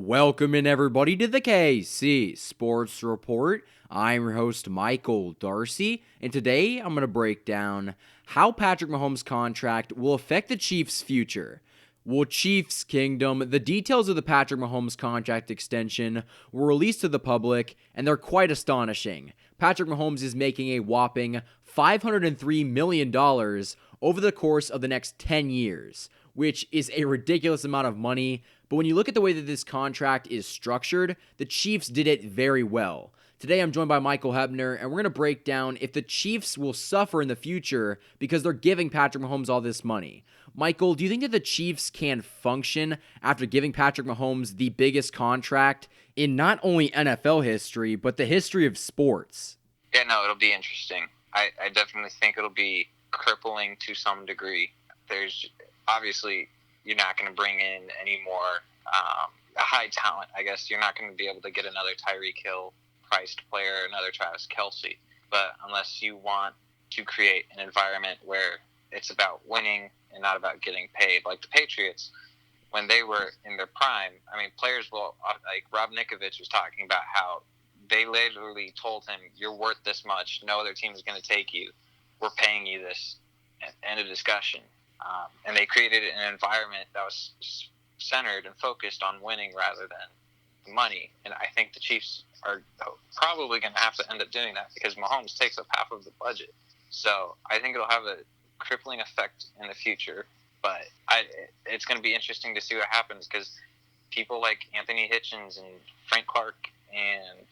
Welcome in everybody to the KC Sports Report. I'm your host Michael Darcy, and today I'm going to break down how Patrick Mahomes' contract will affect the Chiefs' future. Well, Chiefs Kingdom, the details of the Patrick Mahomes contract extension were released to the public, and they're quite astonishing. Patrick Mahomes is making a whopping $503 million over the course of the next 10 years, which is a ridiculous amount of money. But when you look at the way that this contract is structured, the Chiefs did it very well. Today I'm joined by Michael Hebner, and we're going to break down if the Chiefs will suffer in the future because they're giving Patrick Mahomes all this money. Michael, do you think that the Chiefs can function after giving Patrick Mahomes the biggest contract in not only NFL history, but the history of sports? Yeah, no, it'll be interesting. I definitely think it'll be crippling to some degree. There's obviously, you're not going to bring in any more high talent. I guess you're not going to be able to get another Tyreek Hill priced player, another Travis Kelce. But unless you want to create an environment where it's about winning and not about getting paid, like the Patriots, when they were in their prime, I mean, players will, like Rob Nikovich was talking about how they literally told him, you're worth this much. No other team is going to take you. We're paying you this. End of discussion. And they created an environment that was centered and focused on winning rather than money. And I think the Chiefs are probably going to have to end up doing that because Mahomes takes up half of the budget. So I think it'll have a crippling effect in the future. But it's going to be interesting to see what happens because people like Anthony Hitchens and Frank Clark and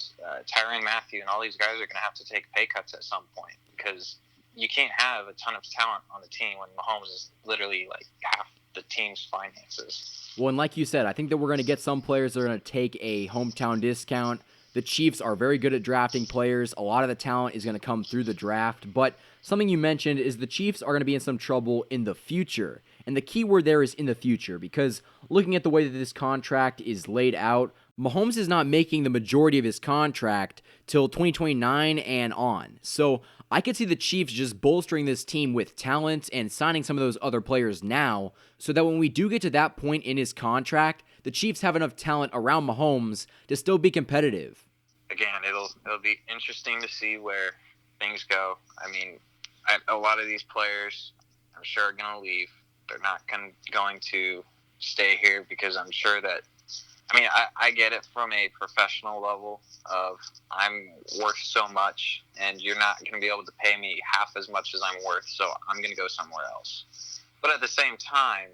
Tyrann Mathieu and all these guys are going to have to take pay cuts at some point because you can't have a ton of talent on the team when Mahomes is literally like half the team's finances. Well, and like you said, I think that we're going to get some players that are going to take a hometown discount. The Chiefs are very good at drafting players. A lot of the talent is going to come through the draft. But something you mentioned is the Chiefs are going to be in some trouble in the future. And the key word there is in the future because looking at the way that this contract is laid out, Mahomes is not making the majority of his contract till 2029 and on. So I could see the Chiefs just bolstering this team with talent and signing some of those other players now so that when we do get to that point in his contract, the Chiefs have enough talent around Mahomes to still be competitive. Again, it'll be interesting to see where things go. I mean, a lot of these players, I'm sure, are going to leave. They're not going to stay here because I'm sure that, I mean, I get it from a professional level of I'm worth so much and you're not going to be able to pay me half as much as I'm worth, so I'm going to go somewhere else. But at the same time,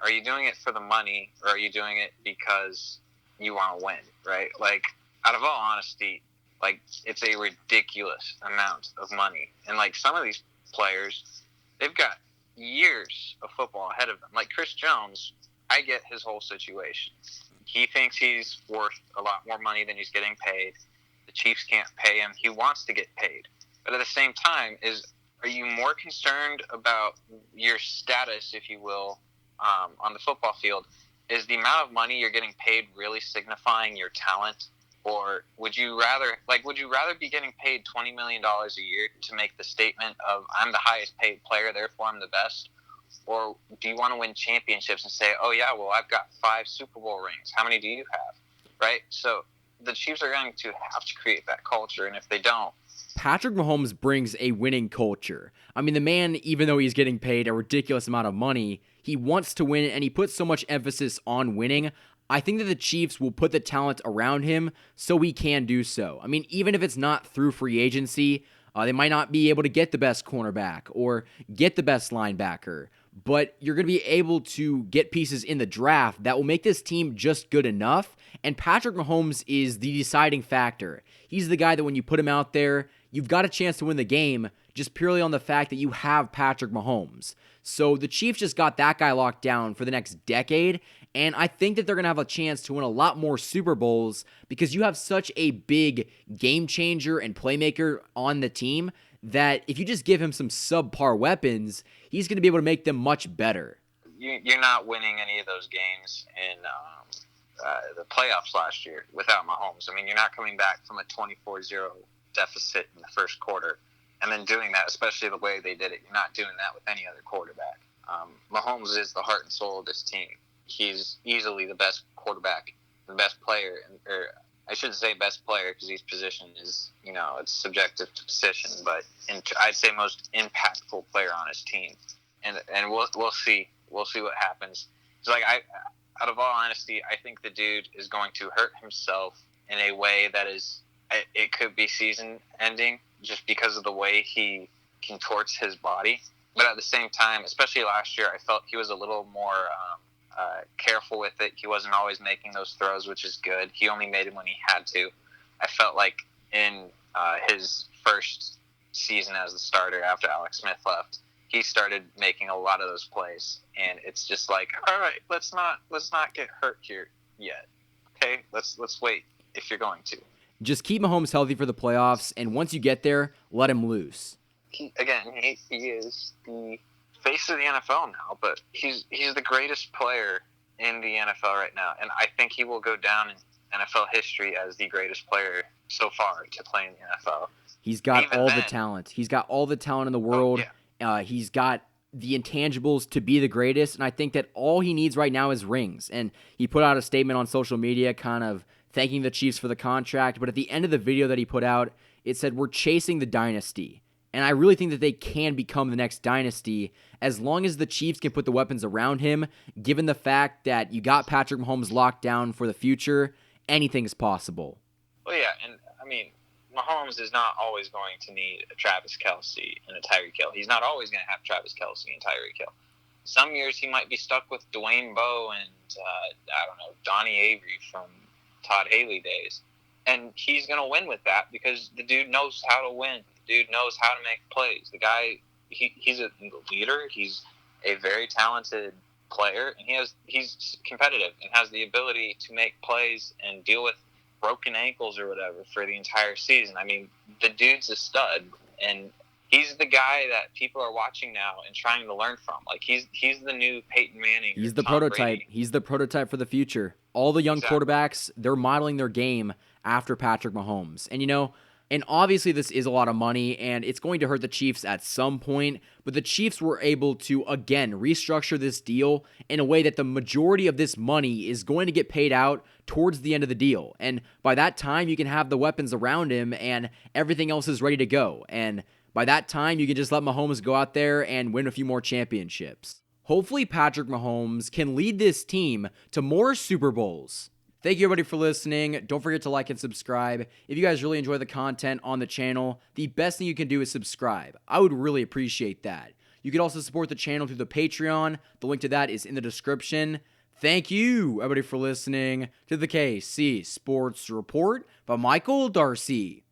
are you doing it for the money or are you doing it because you want to win, right? Like, out of all honesty, like, it's a ridiculous amount of money. And, like, some of these players, they've got years of football ahead of them. Like Chris Jones, I get his whole situation. He thinks he's worth a lot more money than he's getting paid. The Chiefs can't pay him. He wants to get paid. But at the same time, are you more concerned about your status, if you will, on the football field? Is the amount of money you're getting paid really signifying your talent? Or would you rather be getting paid $20 million a year to make the statement of I'm the highest paid player, therefore I'm the best? Or do you want to win championships and say, oh, yeah, well, I've got 5 Super Bowl rings. How many do you have? Right? So the Chiefs are going to have to create that culture, and if they don't. Patrick Mahomes brings a winning culture. I mean, the man, even though he's getting paid a ridiculous amount of money, he wants to win, and he puts so much emphasis on winning. I think that the Chiefs will put the talent around him so he can do so. I mean, even if it's not through free agency, they might not be able to get the best cornerback or get the best linebacker, but you're going to be able to get pieces in the draft that will make this team just good enough, and Patrick Mahomes is the deciding factor. He's the guy that when you put him out there, you've got a chance to win the game just purely on the fact that you have Patrick Mahomes. So the Chiefs just got that guy locked down for the next decade, and I think that they're going to have a chance to win a lot more Super Bowls because you have such a big game changer and playmaker on the team that if you just give him some subpar weapons, he's going to be able to make them much better. You're not winning any of those games in the playoffs last year without Mahomes. I mean, you're not coming back from a 24-0 deficit in the first quarter and then doing that, especially the way they did it. You're not doing that with any other quarterback. Mahomes is the heart and soul of this team. He's easily the best quarterback the best player, or I shouldn't say best player because each position is, it's subjective to position, but I'd say most impactful player on his team, and we'll see what happens. So out of all honesty, I think the dude is going to hurt himself in a way that it could be season ending just because of the way he contorts his body. But at the same time, especially last year, I felt he was a little more careful with it. He wasn't always making those throws, which is good. He only made them when he had to. I felt like in his first season as the starter after Alex Smith left, he started making a lot of those plays, and it's just like, all right, let's not get hurt here yet. Okay, let's wait if you're going to. Just keep Mahomes healthy for the playoffs, and once you get there, let him loose. He is the face of the NFL now, but he's the greatest player in the NFL right now, and I think he will go down in NFL history as the greatest player so far to play in the NFL. He's got the talent. He's got all the talent in the world. He's got the intangibles to be the greatest, and I think that all he needs right now is rings. And he put out a statement on social media kind of thanking the Chiefs for the contract, but at the end of the video that he put out, it said, "We're chasing the dynasty." And I really think that they can become the next dynasty as long as the Chiefs can put the weapons around him, given the fact that you got Patrick Mahomes locked down for the future. Anything is possible. Well, yeah, and I mean, Mahomes is not always going to need a Travis Kelce and a Tyreek Hill. He's not always going to have Travis Kelce and Tyreek Hill. Some years he might be stuck with Dwayne Bowe and, Donnie Avery from Todd Haley days. And he's going to win with that because the dude knows how to win. The dude knows how to make plays. The guy, he's a leader. He's a very talented player, and he's competitive and has the ability to make plays and deal with broken ankles or whatever for the entire season. I mean, the dude's a stud, and he's the guy that people are watching now and trying to learn from. Like, he's the new Peyton Manning. He's the prototype. Brady. He's the prototype for the future. All the young quarterbacks, they're modeling their game after Patrick Mahomes. And obviously this is a lot of money, and it's going to hurt the Chiefs at some point, but the Chiefs were able to, again, restructure this deal in a way that the majority of this money is going to get paid out towards the end of the deal. And by that time, you can have the weapons around him, and everything else is ready to go. And by that time, you can just let Mahomes go out there and win a few more championships. Hopefully, Patrick Mahomes can lead this team to more Super Bowls. Thank you, everybody, for listening. Don't forget to like and subscribe. If you guys really enjoy the content on the channel, the best thing you can do is subscribe. I would really appreciate that. You can also support the channel through the Patreon. The link to that is in the description. Thank you, everybody, for listening to the KC Sports Report by Michael Darcy.